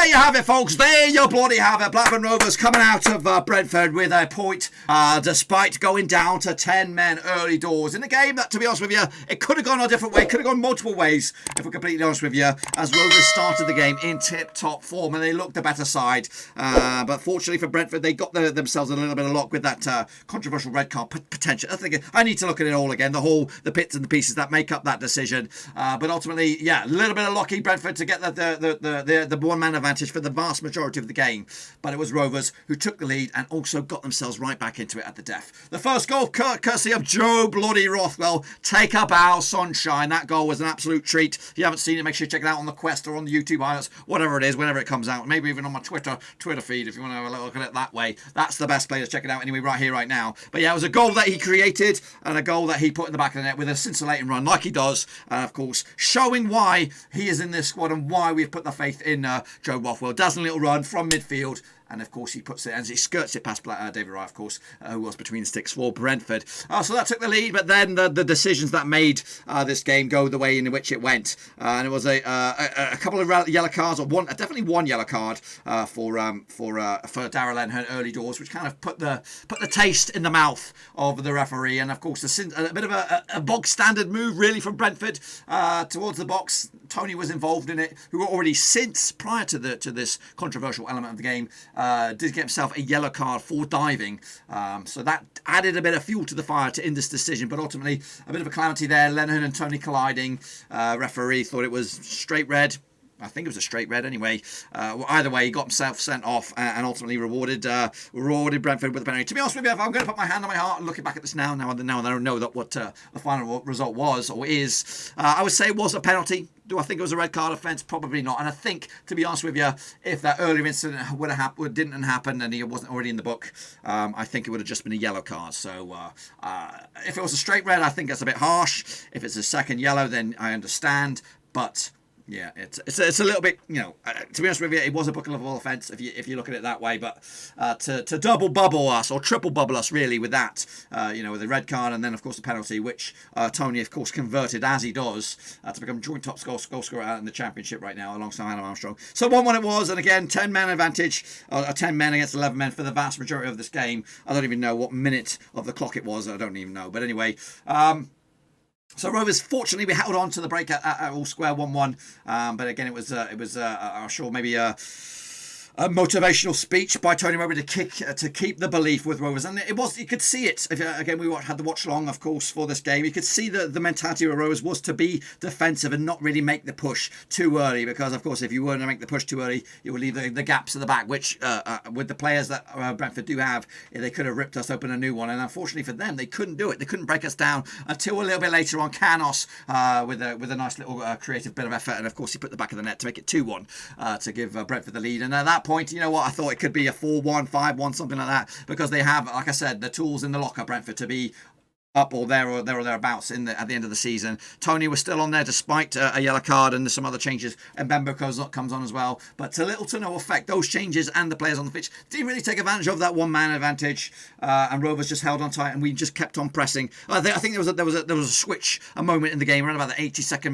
you have it, folks. There you bloody have it. Blackburn Rovers coming out of Brentford with a point, despite going down to 10 men early doors in a game that, to be honest with you, it could have gone a different way. Could have gone multiple ways, if we're completely honest with you, as Rovers started the game in tip-top form and they looked the better side. But fortunately for Brentford, they got themselves a little bit of luck with that controversial red card potential. I need to look at it all again, the bits and the pieces that make up that decision. But ultimately, yeah, a little bit of lucky Brentford to get the one-man advantage for the vast majority of the game. But it was Rovers who took the lead and also got themselves right back into it at the death. The first goal, courtesy of Joe bloody Rothwell. Take a bow, sunshine. That goal was an absolute treat. If you haven't seen it, make sure you check it out on the Quest or on the YouTube highlights, whatever it is, whenever it comes out. Maybe even on my Twitter feed if you want to have a look at it that way. That's the best place to check it out anyway, right here, right now. But yeah, it was a goal that he created and a goal that he put in the back of the net with a scintillating run like he does. Of course, showing why he is in this squad and why we've put the faith in Joe Rothwell. Dazzling little run from midfield. And of course, he puts it, as he skirts it past David Wright, of course, who was between the sticks for Brentford. So that took the lead, but then the decisions that made this game go the way in which it went. And it was a couple of yellow cards, or definitely one yellow card for Darragh Lenihan early doors, which kind of put the taste in the mouth of the referee. And of course, a bit of a bog standard move, really, from Brentford towards the box. Toney was involved in it, who already prior to this controversial element of the game, did get himself a yellow card for diving. So that added a bit of fuel to the fire in this decision. But ultimately, a bit of a calamity there. Lenihan and Toney colliding. Referee thought it was straight red. I think it was a straight red anyway. Either way, he got himself sent off and ultimately rewarded Brentford with a penalty. To be honest with you, if I'm going to put my hand on my heart and looking back at this now that I don't know what the final result was or is, I would say it was a penalty. Do I think it was a red card offence? Probably not. And I think, to be honest with you, if that earlier incident didn't happen and he wasn't already in the book, I think it would have just been a yellow card. So if it was a straight red, I think that's a bit harsh. If it's a second yellow, then I understand. But yeah, it's a little bit, to be honest with you, it was a bookable offence if you look at it that way. But to double bubble us or triple bubble us really with that, with the red card and then of course the penalty, which Toney of course converted as he does to become joint top goal scorer in the Championship right now alongside Adam Armstrong. So 1-1 it was, and again 10 man advantage, 10 men against 11 men for the vast majority of this game. I don't even know what minute of the clock it was. I don't even know. But anyway. So Rovers, fortunately, we held on to the break at all square 1-1. But again, it was I'm sure maybe a motivational speech by Toney Mowbray to keep the belief with Rovers, and you could see it. Again, we had the watch long, of course, for this game. You could see the mentality of Rovers was to be defensive and not really make the push too early, because of course, if you were to make the push too early, you would leave the gaps at the back, which with the players that Brentford do have, they could have ripped us open a new one. And unfortunately for them, they couldn't do it. They couldn't break us down until a little bit later on. Canos with a nice little creative bit of effort, and of course, he put the back of the net to make it 2-1 to give Brentford the lead. And at that point, you know what, I thought it could be a 4-1, 5-1, something like that, because they have, like I said, the tools in the locker, Brentford, to be up or thereabouts at the end of the season. Toney was still on there despite a yellow card and some other changes, and Bemba comes on as well, but to little to no effect. Those changes and the players on the pitch didn't really take advantage of that one-man advantage, and Rovers just held on tight, and we just kept on pressing. I think there was a switch, a moment in the game around about the 82nd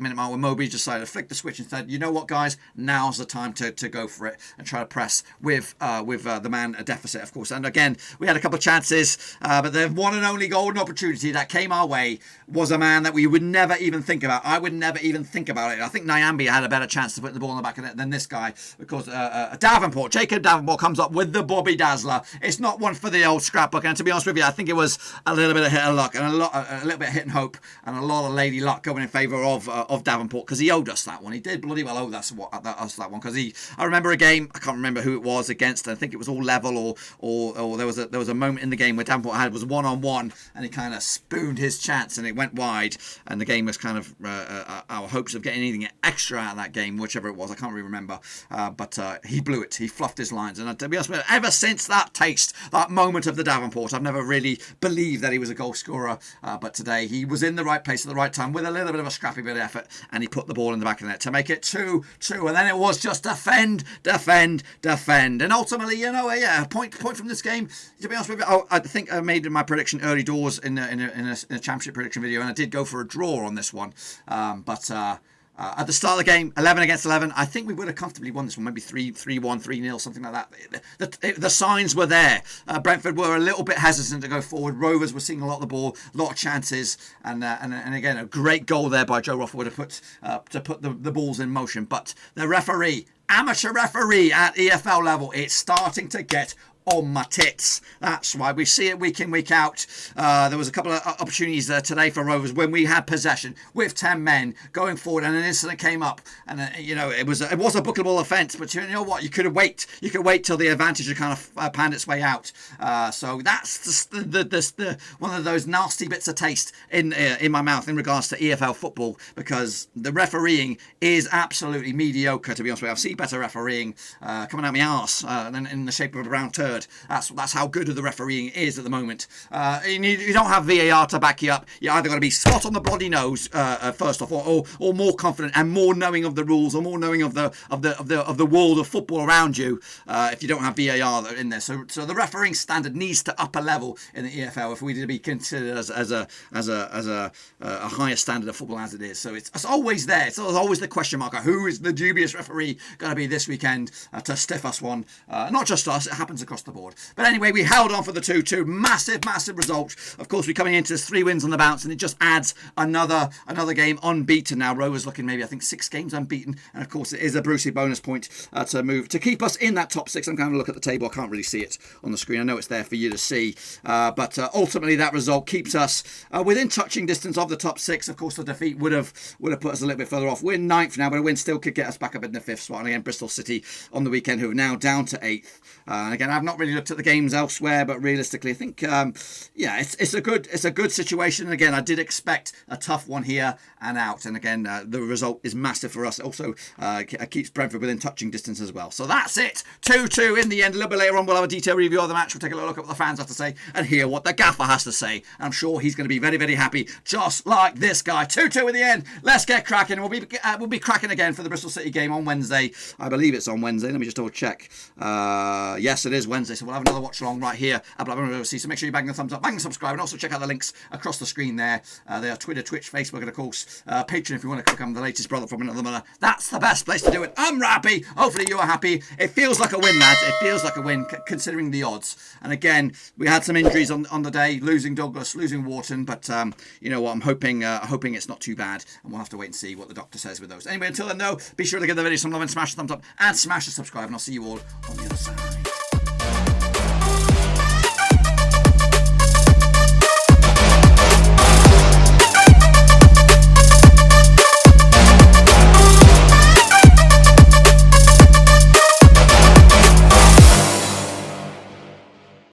minute mark, where Mowbray decided to flick the switch and said, you know what, guys, now's the time to go for it and try to press with the man a deficit, of course. And again, we had a couple of chances, but the one and only golden opportunity that came our way was a man that we would never even think about. I would never even think about it. I think Nyambi had a better chance to put the ball in the back of it than this guy, because Jacob Davenport comes up with the Bobby Dazzler. It's not one for the old scrapbook, and to be honest with you, I think it was a little bit of hit of luck and a little bit of hit and hope and a lot of lady luck going in favour of Davenport, because he owed us that one. He did bloody well owe us that one, because I remember a game, I can't remember who it was against. I think it was all level, or there was a moment in the game where Davenport was one-on-one, and he kind of spooned his chance and it went wide, and the game was kind of our hopes of getting anything extra out of that game, whichever it was, I can't really remember, but he blew it. He fluffed his lines, and to be honest with you, ever since that moment of the Davenport, I've never really believed that he was a goal scorer, but today he was in the right place at the right time with a little bit of a scrappy bit of effort, and he put the ball in the back of the net to make it 2-2, and then it was just defend, and ultimately, point from this game. To be honest with you, I think I made my prediction early doors in a championship prediction video, and I did go for a draw on this one, but At the start of the game, 11 against 11, I think we would have comfortably won this one, maybe 3-1, 3-0, something like that. The signs were there. Brentford were a little bit hesitant to go forward. Rovers were seeing a lot of the ball, a lot of chances, and again, a great goal there by Joe Rothwell to put the balls in motion. But the referee, amateur referee at EFL level, it's starting to get on my tits. That's why we see it week in, week out. There was a couple of opportunities there today for Rovers when we had possession with 10 men going forward, and an incident came up, and it was a bookable offence. But you know what? You could wait till the advantage had kind of panned its way out. So that's the one of those nasty bits of taste in my mouth in regards to EFL football, because the refereeing is absolutely mediocre. To be honest with you, I've seen better refereeing coming out my arse than in the shape of a brown turd. That's how good the refereeing is at the moment. You don't have VAR to back you up. You either got to be spot on the bloody nose first off, or more confident and more knowing of the rules, or more knowing of the world of football around you. If you don't have VAR in there, so the refereeing standard needs to up a level in the EFL if we to be considered as a higher standard of football as it is. So it's always there. It's always the question mark: who is the dubious referee going to be this weekend to stiff us one? Not just us; it happens across the board. But anyway, we held on for the 2-2. Massive result. Of course, we're coming into this 3 wins on the bounce, and it just adds another game unbeaten now. Rovers looking maybe, I think, 6 games unbeaten, and of course it is a Brucey bonus point to keep us in that top 6. I'm going to look at the table. I can't really see it on the screen. I know it's there for you to see, but ultimately that result keeps us within touching distance of the top 6. Of course, the defeat would have put us a little bit further off. We're 9th now, but a win still could get us back up in the 5th spot. And again, Bristol City on the weekend, who are now down to 8th. And again, I've not really looked at the games elsewhere, but realistically, I think it's a good situation. And again, I did expect a tough one here and out, and again, the result is massive for us. Also keeps Brentford within touching distance as well. So that's it, 2-2 in the end. A little bit later on, we'll have a detailed review of the match. We'll take a look at what the fans have to say and hear what the gaffer has to say. I'm sure he's going to be very, very happy, just like this guy. 2-2 in the end. Let's get cracking. We'll be cracking again for the Bristol City game on Wednesday. I believe it's on Wednesday. Let me just double check. Yes, it is Wednesday, so we'll have another watch along right here at Blackburn Rovers. So make sure you bang the thumbs up, bang the subscribe, and also check out the links across the screen there. They are Twitter, Twitch, Facebook, and of course Patreon if you want to become the latest brother from another mother. That's the best place to do it. I'm happy. Hopefully you are happy. It feels like a win, lads. It feels like a win considering the odds. And again, we had some injuries on the day, losing Douglas, losing Wharton, but you know what? I'm hoping it's not too bad, and we'll have to wait and see what the doctor says with those. Anyway, until then, be sure to give the video some love and smash the thumbs up and smash the subscribe, and I'll see you all on the other side.